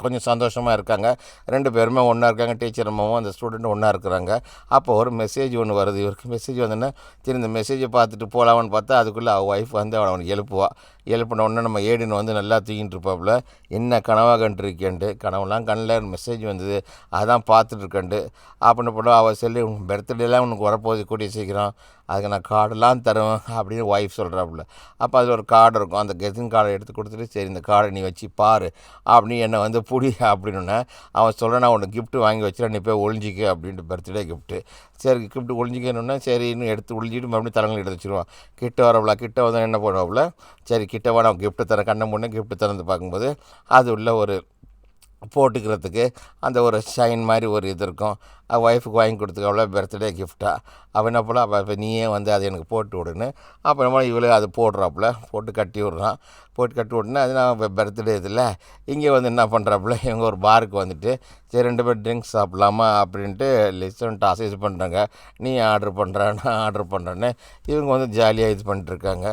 கொஞ்சம் சந்தோஷமாக இருக்காங்க. 2 பேருமே ஒன்றா இருக்காங்க. டீச்சர் அம்மாவும் அந்த ஸ்டூடெண்ட்டும் ஒன்றா இருக்கிறாங்க. அப்போ ஒரு மெசேஜ் ஒன்று வருது. இவருக்கு மெசேஜ் வந்தோன்னே சரி இந்த மெசேஜை பார்த்துட்டு போகலாமான்னு பார்த்தா அதுக்குள்ளே அவள் ஒய்ஃப் வந்து அவனை எழுப்புவா. எழுப்பின உடனே நம்ம ஏடின் வந்து நல்லா தூங்கிட்டு இருப்பாப்புல. என்ன கனவாக கண்டிருக்கேன்ட்டு, கனவுலாம் கண்ணில் மெசேஜ் வந்தது, அதான் பார்த்துட்ருக்கேன்ட்டு அப்படின்னு போட அவள் சொல்லி பர்த்டேலாம் உனக்கு வரப்போகுது கூடிய சீக்கிரம், அதுக்கு நான் கார்டெலாம் தருவேன் அப்படின்னு ஒய்ஃப் சொல்கிறாப்புல. அப்போ அதில் ஒரு கார்டு இருக்கும். அந்த கெசின் கார்டை எடுத்து கொடுத்துட்டு சரி இந்த கார்டை நீ வச்சு பாரு அப்படின்னு என்னை வந்து புடி அப்படின்னு அவன் சொல்கிறேன், நான் உனக்கு கிஃப்ட்டு வாங்கி வச்சுருவேன், நீ போய் ஒழிஞ்சிக்க அப்படின்ட்டு பர்த்டே கிஃப்ட்டு. சரி கிஃப்ட்டு ஒழிஞ்சிக்கணுன்னா சரி இன்னும் எடுத்து ஒழிஞ்சிட்டு மறுபடியும் தலைங்களை எடுத்து வச்சுருவான். கிட்ட வரப்பல கிட்ட வந்து என்ன பண்ணுவாப்புல, சரி கிட்டவா நான் கிஃப்ட்டு தரேன், கண்ணை முன்னே கிஃப்ட்டு திறந்து பார்க்கும்போது அது உள்ள ஒரு போட்டுக்கிறதுக்கு அந்த ஒரு ஷைன் மாதிரி ஒரு இது இருக்கும். ஒய்ஃபுக்கு வாங்கி கொடுத்துக்க அவ்வளோ பர்த்டே கிஃப்டாக. அவன் என்ன போல அப்போ இப்போ நீயே வந்து அதை எனக்கு போட்டு விடுன்னு அப்புறமா இவளே அது போடுறாப்புல, போட்டு கட்டி விட்றான். போட்டு கட்டி விட்டுனா அது நான் பர்த்டே இதில் இங்கே வந்து என்ன பண்ணுறாப்புல, இவங்க ஒரு பாருக்கு வந்துட்டு சரி 2 பேர் ட்ரிங்க்ஸ் சாப்பிட்லாமா அப்படின்ட்டு லிஸ்ட்டு அசைஸ் பண்ணுறாங்க. நீ ஆர்டர் பண்ணுற நான் ஆர்டர் பண்ணுறேன்னு இவங்க வந்து ஜாலியாக இது பண்ணிட்டுருக்காங்க.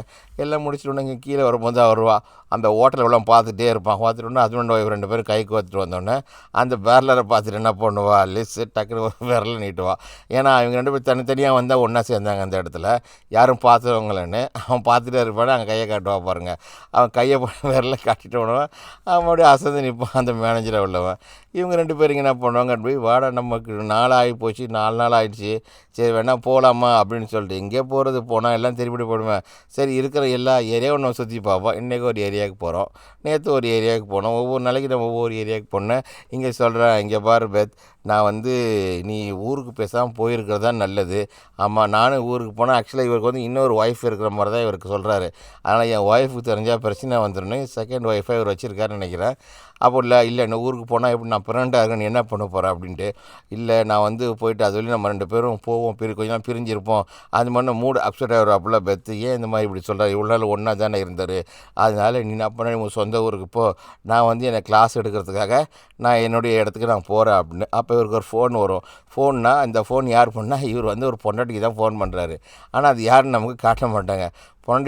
எல்லாம் முடிச்சுட்டு இங்கே கீழே வரும்போது வருவா. அந்த ஹோட்டலில் எல்லாம் பார்த்துட்டே இருப்பான். பார்த்துட்டோன்னா ஹஸ்பண்ட் ஒய்ஃப் 2 பேரும் கை கோத்துட்டு வந்தோடனே அந்த பேரலரை பார்த்துட்டு என்ன பண்ணுவா, லிஸ்ட்டு டக்குனு விரல நீட்டுவா. ஏன்னா அவங்க 2 பேர் தனித்தனியாக வந்தால் ஒன்றா சேர்ந்தாங்க அந்த இடத்துல, யாரும் பார்த்தவங்களன்னு. அவன் பார்த்துட்டே இருப்பானே அங்கே கையை காட்டுவா பாருங்கள். அவன் கையை விரல காட்டிட்டு விடுவான். அவன் அப்படியே அசந்து நிற்பான் அந்த மேனேஜரை உள்ளவன். இவங்க 2 பேரும் என்ன பண்ணுவாங்க, போய் வாடா நமக்கு 4 ஆகி போச்சு, 4 நாள் ஆகிடுச்சு, சரி வேணால் போகலாமா அப்படின்னு சொல்லிட்டு எங்கே போகிறது, போனால் எல்லாம் திருப்பி போடுவேன். சரி இருக்கிற எல்லா ஏரியாவும் நம்ம சுற்றி பார்ப்போம். இன்றைக்கி ஒரு ஏரியாவுக்கு போகிறோம், நேற்று ஒரு ஏரியாவுக்கு போனோம், ஒவ்வொரு நாளைக்கு நம்ம ஒவ்வொரு ஏரியாவுக்கு போனேன். இங்கே சொல்கிறேன், இங்கே பாரு பெத், நான் வந்து நீ ஊருக்கு பேசாமல் போயிருக்கிறது தான் நல்லது. ஆமாம் நானும் ஊருக்கு போனால் ஆக்சுவலாக இவருக்கு வந்து இன்னொரு ஒய்ஃப் இருக்கிற மாதிரி தான் இவருக்கு சொல்கிறாரு. அதனால் என் ஒய்ஃபுக்கு தெரிஞ்சால் பிரச்சனை வந்துடணும். செகண்ட் ஒய்ஃபாக இவர் வச்சுருக்காருன்னு நினைக்கிறேன். அப்போ இல்லை என்ன ஊருக்கு போனால் எப்படி நான் ப்ரெக்னெண்ட்டாக இருக்கேன், நீ என்ன பண்ண போகிறேன் அப்படின்ட்டு. இல்லை நான் வந்து போயிட்டு அது வரையும் நம்ம 2 பேரும் போவோம், கொஞ்சம் நாள் பிரிஞ்சிருப்போம், அது மாதிரி மூடு அப்செட் ஆகிடும். அப்படிலாம் பெத்து ஏன் இந்த மாதிரி இப்படி சொல்கிறார், இவ்வளோ நாள் ஒன்றா தானே இருந்தார், அதனால் நீ என்ன பண்ண உங்கள் சொந்த ஊருக்கு போ, நான் வந்து என்னை கிளாஸ் எடுக்கிறதுக்காக நான் என்னுடைய இடத்துக்கு நான் போகிறேன் அப்படின்னு. அப்போ இவருக்கு ஒரு ஃபோன் வரும். ஃபோன்னா அந்த ஃபோன் யார் பண்ணால் இவர் வந்து ஒரு பொண்டாட்டிக்கு தான் ஃபோன் பண்ணுறாரு. ஆனால் அது யாருன்னு நமக்கு காட்ட மாட்டாங்க.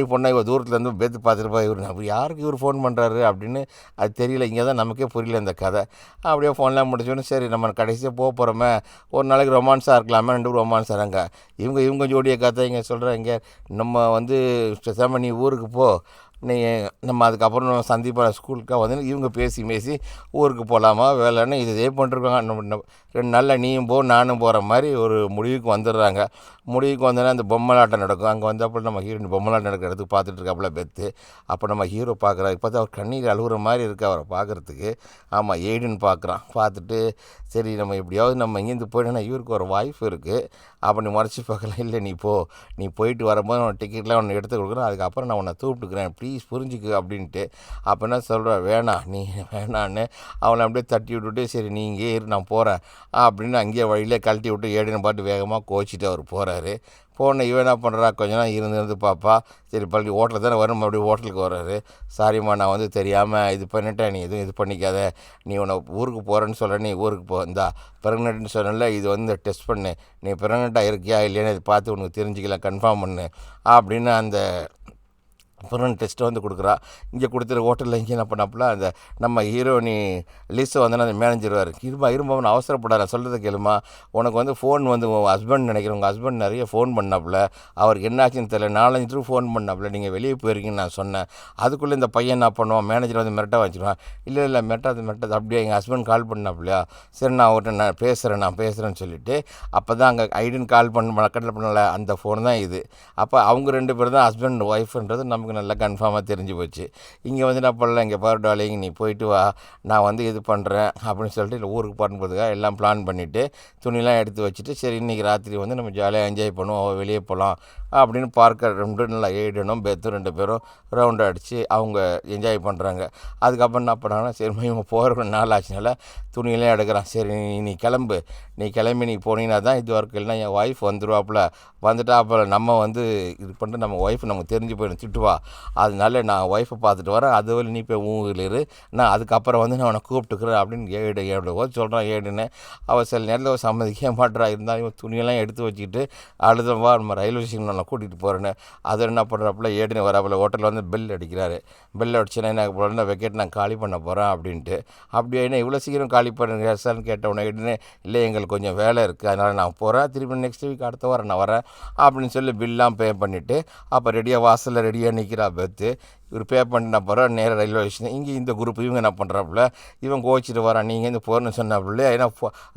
பொண்ணா இவர் தூரத்துலேருந்து பேத்து பார்த்துருப்பா, இவர் நம்ம யாருக்கு இவர் ஃபோன் பண்ணுறாரு அப்படின்னு அது தெரியல. இங்கே தான் நமக்கே புரியல இந்த கதை. அப்படியே ஃபோன்லாம் முடிச்சோன்னு சரி நம்ம கடைசியாக போகிறோமே, ஒரு நாளைக்கு ரொமான்ஸாக இருக்கலாமே, 2 ரொமான்ஸ் ஆகிறாங்க. இவங்க ஜோடியை கதை இங்கே சொல்கிறாங்க, நம்ம வந்து பேசாமல் நீ ஊருக்கு போ, நீ நம்ம அதுக்கப்புறம் நம்ம சந்திப்பா ஸ்கூலுக்காக வந்து இவங்க பேசி ஊருக்கு போகலாமா வேலைன்னு இதே பண்ணிருக்காங்க. நம்ம 2 நாளில் நீயும் போ நானும் போகிற மாதிரி ஒரு முடிவுக்கு வந்துடுறாங்க. முடிவுக்கு வந்தோன்னா அந்த பொம்மலாட்டம் நடக்கும். அங்கே வந்தப்போ நம்ம ஹீரோ பொம்மலாட்டம் நடக்கிற இடத்துக்கு பார்த்துட்டு இருக்காப்புல பெத்து. அப்போ நம்ம ஹீரோ பார்க்குறாரு. பார்த்தா அவர் கண்ணீர் அழுகுற மாதிரி இருக்குது அவரை பார்க்குறதுக்கு. ஆமாம் ஏடின்னு பார்க்குறான். பார்த்துட்டு சரி நம்ம எப்படியாவது நம்ம இங்கேருந்து போயிட்டோன்னா இவருக்கு ஒரு வாய்ஃப் இருக்குது, அப்போ நீ மறைச்சி பார்க்கலாம். இல்லை நீ போயிட்டு வரும்போது உன் டிக்கெட்லாம் ஒன்று எடுத்து கொடுக்குறேன், அதுக்கப்புறம் நான் உன்னை கூப்பிட்டுக்கிறேன், ப்ளீஸ் புரிஞ்சுக்கு அப்படின்ட்டு. அப்போ என்ன சொல்கிற, நீ வேணான்னு அவனை அப்படியே தட்டி விட்டுட்டு சரி நீ இங்கே இரு நான் போகிறேன் அப்படின்னு அங்கேயே வழியிலே கழட்டி விட்டு ஏடின்னு பாட்டு வேகமாக கோச்சிட்டு அவர் போகிறாரு. போன இவன் என்ன பண்ணுறா, கொஞ்ச நாள் இருந்து பார்ப்பா. சரி பள்ளி ஹோட்டலில் தானே வரும், மறுபடியும் ஹோட்டலுக்கு வர்றாரு. சாரிம்மா நான் வந்து தெரியாமல் இது பண்ணிட்டேன், நீ எதுவும் இது பண்ணிக்காத, நீ உன்னை ஊருக்கு போகிறேன்னு சொல்கிறேன், நீ ஊருக்கு போ, இந்தா ப்ரெக்னென்ட்னு சொன்னல, இது வந்து டெஸ்ட் பண்ணு, நீ ப்ரெக்னெண்ட்டாக இருக்கியா இல்லையான்னு இதை பார்த்து உனக்கு தெரிஞ்சுக்கலாம், கன்ஃபார்ம் பண்ணு அப்படின்னு அந்த ப்ரெக்னென்ட் டெஸ்ட்டை வந்து கொடுக்குறா. இங்கே கொடுத்துரு ஹோட்டலில் இங்கே என்ன பண்ணாப்புல அந்த நம்ம ஹீரோனி லிஸ்ட்டை வந்து அந்த மேனேஜர் இருமா அவன் அவசரப்படாத, சொல்கிறத கேளுமா, உனக்கு வந்து ஃபோன் வந்து உங்கள் ஹஸ்பண்ட் நினைக்கிறேன், உங்கள் ஹஸ்பண்ட் நிறைய ஃபோன் பண்ணாப்புல, அவருக்கு என்னாச்சுன்னு தெரியல, 4-5 ட்ரூ ஃபோன் பண்ணாப்புல, நீங்கள் வெளியே போயிருக்கீங்கன்னு நான் சொன்னேன். அதுக்குள்ளே இந்த பையன் என்ன பண்ணுவான், மேனேஜர் வந்து மிரட்ட வச்சுருவான். இல்லை மிரட்டாது அப்படியே எங்கள் ஹஸ்பண்ட் கால் பண்ணாப்புலையா, சரி நான் அவர்கிட்ட நான் பேசுகிறேன்னு சொல்லிவிட்டு அப்போ தான் அங்கே ஐடின்னு கால் பண்ண கட்டில் பண்ணல அந்த ஃபோன் தான் இது. அப்போ அவங்க 2 பேர் தான் ஹஸ்பண்ட் ஒய்ஃப்ன்றது நமக்கு நமக்கு நல்லா கன்ஃபார்மாக தெரிஞ்சு போச்சு. இங்கே வந்து நான் பண்ணல, இங்கே பாரு டார்லிங் நீ போயிட்டு வா, நான் வந்து இது பண்ணுறேன் அப்படின்னு சொல்லிட்டு இல்லை ஊருக்கு பண்ணுறதுக்காக எல்லாம் பிளான் பண்ணிவிட்டு துணிலாம் எடுத்து வச்சுட்டு சரி இன்றைக்கி ராத்திரி வந்து நம்ம ஜாலியாக என்ஜாய் பண்ணுவோம், வெளியே போகலாம் அப்படின்னு பார்க்க ரெண்டு நல்லா ஏடனும் பெத்தும் 2 பேரும் ரவுண்ட் அடித்து அவங்க என்ஜாய் பண்ணுறாங்க. அதுக்கப்புறம் என்ன பண்ணுறாங்கன்னா சரி இவங்க போகிற நாள் ஆச்சுனால துணியெல்லாம் எடுக்கிறான். சரி நீ கிளம்பு, நீ கிளம்பி நீ போனீங்கன்னா தான் இது வரைக்கும் இல்லைனா என் ஒய்ஃப் வந்துடுவாப்புல, வந்துட்டா அப்புறம் நம்ம வந்து இது பண்ணிட்டு நம்ம ஒய்ஃப் நமக்கு தெரிஞ்சு போயிடும் திட்டுவா, அதனால நான் ஒய்ஃபை பார்த்துட்டு வரேன், அதுவரை நீ போய் ஊரில் இரு, நான் அதுக்கப்புறம் வந்து நான் அவனை கூப்பிட்டுக்கிறேன் அப்படின்னு எவ்வளவோ சொல்கிறான். ஏடுன்னு அவள் சில நேரத்தில் சம்மதிக்க மாட்டேறா. இருந்தாலும் இவன் துணியெல்லாம் எடுத்து வச்சுக்கிட்டு அழுதவா நம்ம ரயில்வே ஸ்டேஷன் நான் கூட்டிகிட்டு போகிறேன்னு அதை என்ன பண்ணுறாப்புல ஏடுன்னு வராப்புல ஹோட்டலில் வந்து பெல் அடிக்கிறாரு. பெல் அடிச்சுன்னா என்ன போகிறேன் வெக்கெட் நான் காலி பண்ண போகிறேன் அப்படின்ட்டு. அப்படியே என்ன இவ்வளோ சீக்கிரம் காலி பண்ணுங்க சார்னு கேட்டவொன்னே ஏடுன்னு இல்லை எங்களுக்கு கொஞ்சம் வேலை இருக்குது அதனால் நான் போகிறேன், திருப்பி நெக்ஸ்ட் வீக் அடுத்த வாரம் நான் வரேன் அப்படின்னு சொல்லி பில்லாம் பே பண்ணிவிட்டு அப்போ ரெடியாக வாசலில் ரெடியாக நிற்கிறா பெத்து. இவர் பே பண்ணின பிறகு நேராக ரயில்வே ஸ்டேஷன். இங்கே இந்த குரூப் இவங்க என்ன பண்ணுறாப்புல இவன் கோச்சிட்டு வரான், நீங்கள் இருந்து போகிறேன்னு சொன்னாப்புல, ஏன்னா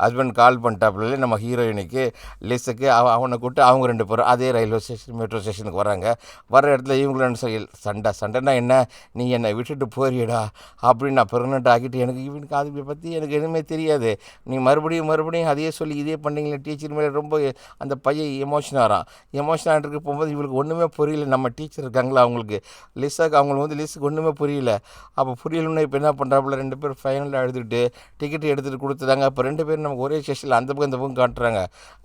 ஹஸ்பண்ட் கால் பண்ணிட்டாப்புல நம்ம ஹீரோயினுக்கு லிஸுக்கு அவனை கூப்பிட்டு அவங்க 2 பேரும் அதே ரயில்வே ஸ்டேஷன் மெட்ரோ ஸ்டேஷனுக்கு வராங்க. வர இடத்துல இவங்களும் சண்டைன்னா என்ன நீ என்னை விட்டுட்டு போறியடா அப்படின்னு நான் பெர்மனெண்ட் ஆக்கிட்டு எனக்கு இவனுக்கு அதை பற்றி எனக்கு எதுவுமே தெரியாது, நீ மறுபடியும் அதையே சொல்லி இதே பண்ணிங்களே டீச்சர் மேலே ரொம்ப அந்த பையன் எமோஷன் ஆகிட்டு போகும்போது இவளுக்கு ஒன்றுமே புரியல. நம்ம டீச்சர் இருக்காங்களா அவங்களுக்கு லிஸாக்கு அவங்களுக்கு வந்து லிஸ்ட்டுக்கு ஒன்றுமே புரியல. அப்போ புரியலன்னா இப்போ என்ன பண்ணுறாப்புல 2 பேர் ஃபைனலில் எழுதிட்டு டிக்கெட் எடுத்துகிட்டு கொடுத்துட்டாங்க. அப்போ 2 பேரும் நமக்கு ஒரே ஸ்டேஷனில் அந்த பக்கம் இந்த பக்கம் காட்டுறாங்க.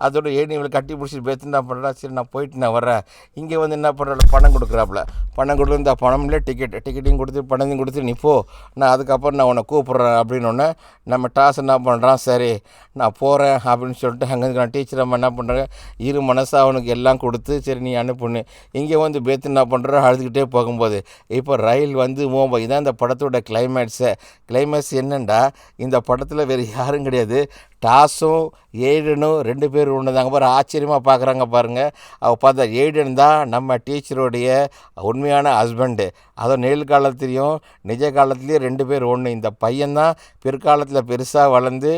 அதோட ஏடி இவங்களை கட்டி பிடிச்சிட்டு பேத்து என்ன பண்ணுறா, சரி நான் போயிட்டு நான் வரேன். இங்கே வந்து என்ன பண்ணுறாப்புல பணம் கொடுக்குறாப்புல, பணம் கொடுத்து இந்த பணம்ல டிக்கெட்டையும் கொடுத்து பணத்தையும் கொடுத்து நீ போ, நான் அதுக்கப்புறம் நான் உன்னை கூப்பிட்றேன் அப்படின்னோடனே நம்ம டாஸ் என்ன பண்ணுறான், சரி நான் போகிறேன் அப்படின்னு சொல்லிட்டு அங்கே நான் டீச்சர் அம்மா என்ன பண்ணுறாங்க இரு மனசாக அவனுக்கு எல்லாம் கொடுத்து சரி நீ அனுப்புன்னு. இங்கே வந்து பேத்து என்ன பண்ணுறா அழுதுகிட்டே போகும்போது இப்போ ரயில் வந்து மூவ். இதான் இந்த படத்தோட கிளைமேக்ஸ் என்னண்டா இந்த படத்தில் வேறு யாரும் கிடையாது, டாஸும் ஏடனும் 2 பேரும் ஒன்று தாங்க. பாரு ஆச்சரியமாக பார்க்குறாங்க பாருங்கள். அவள் பார்த்தா ஏடன் தான் நம்ம டீச்சருடைய உண்மையான ஹஸ்பண்டு. அதுவும் நிகழ்காலத்துலேயும் நிஜ காலத்துலேயும் 2 பேர் ஒன்று. இந்த பையன்தான் பிற்காலத்தில் பெருசாக வளர்ந்து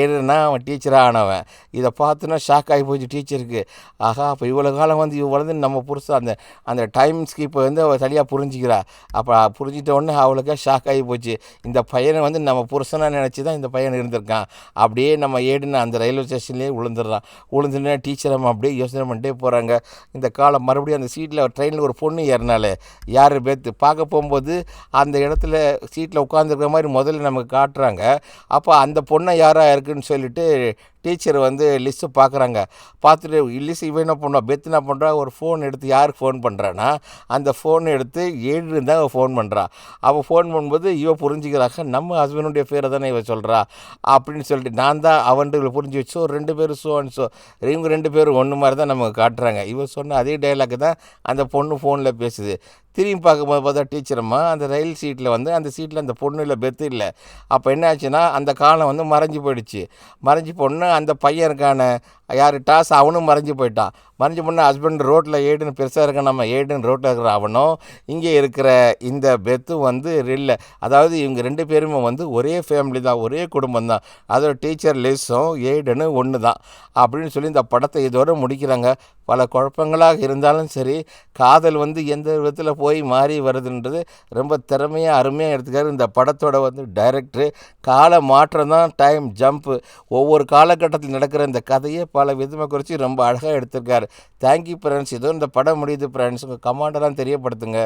ஏடுனா அவன் டீச்சராக ஆனவன். இதை பார்த்துன்னா ஷாக் ஆகி போச்சு டீச்சருக்கு. ஆகா அப்போ இவ்வளோ காலம் வந்து இவ வளர்ந்து நம்ம புருஷன் அந்த டைம் ஸ்கிப்பை வந்து அவள் சரியாக புரிஞ்சிக்கிறா. அப்போ புரிஞ்சிட்ட உடனே அவளுக்கே ஷாக் ஆகி போச்சு. இந்த பையனை வந்து நம்ம புருஷனாக நினச்சி தான் இந்த பையன் இருந்திருக்கான். அப்படியே நம்ம ஏடுன்னு அந்த ரயில்வே ஸ்டேஷன்லேயே விழுந்துன்னா டீச்சர் அம்மா அப்படியே யோசனை பண்ணிட்டே போகிறாங்க. இந்த காலம் மறுபடியும் அந்த சீட்டில் ட்ரெயினில் ஒரு பொண்ணு ஏறினாலே யார் பேத்து பார்க்க போகும்போது அந்த இடத்துல சீட்டில் உட்காந்துருக்கிற மாதிரி முதல்ல நமக்கு காட்டுறாங்க. அப்போ அந்த பொண்ணை யாராக இருக்குன்னு சொல்லிட்டு டீச்சர் வந்து லிஸ்ட்டு பார்க்குறாங்க. பார்த்துட்டு லிஸ்ட் இவன் என்ன பண்ணுவா பெத்து என்ன பண்ணுறா ஒரு ஃபோன் எடுத்து யாருக்கு ஃபோன் பண்ணுறான்னா அந்த ஃபோனை எடுத்து ஏடு தான் அவள் ஃபோன் பண்ணுறா. அவள் ஃபோன் பண்ணும்போது இவள் புரிஞ்சுக்கிறாங்க நம்ம ஹஸ்பண்டுடைய பேரை தானே இவள் சொல்கிறா அப்படின்னு சொல்லிட்டு நான் தான் அவன்ட்டு இவளை புரிஞ்சு வச்சு 2 பேரும் இவங்க 2 பேரும் ஒன்று மாதிரி தான் நமக்கு காட்டுறாங்க. இவள் சொன்ன அதே டைலாக் தான் அந்த பொண்ணு ஃபோனில் பேசுது. திரும்பி பார்க்கும்போது பார்த்தா டீச்சர் அம்மா அந்த ரயில் சீட்டில் வந்து அந்த சீட்டில் அந்த பொண்ணு இல்லை பெத்து இல்லை. அப்போ என்ன ஆச்சுன்னா அந்த காலம் வந்து மறைஞ்சி போயிடுச்சு. அந்த பையனுக்கான யார் டாஸ் அவனும் மறைஞ்சி போயிட்டான். மறைஞ்சி போனால் ஹஸ்பண்ட் ரோட்டில் ஏடுன்னு பெருசாக இருக்க நம்ம ஏடுன்னு ரோட்டில் இருக்கிற அவனும் இங்கே இருக்கிற இந்த பெத்தும் வந்து இல்லை. அதாவது இவங்க 2 பேருமே வந்து ஒரே ஃபேமிலி தான், ஒரே குடும்பம் தான். அதோட டீச்சர் லிஸும் ஏடுன்னு ஒன்று தான் அப்படின்னு சொல்லி இந்த படத்தை இதோடு முடிக்கிறாங்க. பல குழப்பங்களாக இருந்தாலும் சரி காதல் வந்து எந்த விதத்தில் போய் மாறி வருதுன்றது ரொம்ப திறமையாக அருமையாக எடுத்துக்காரு இந்த படத்தோட வந்து டைரக்டரு. கால மாற்றம் தான் டைம் ஜம்ப்பு. ஒவ்வொரு காலகட்டத்தில் நடக்கிற இந்த கதையை பல விதமாக குறித்து ரொம்ப அழகாக எடுத்திருக்காரு. Thank you friends. இதோ இந்த படம் முடியுது ஃப்ரெண்ட்ஸ். உங்கள் கமெண்டெல்லாம் தெரியப்படுத்துங்க.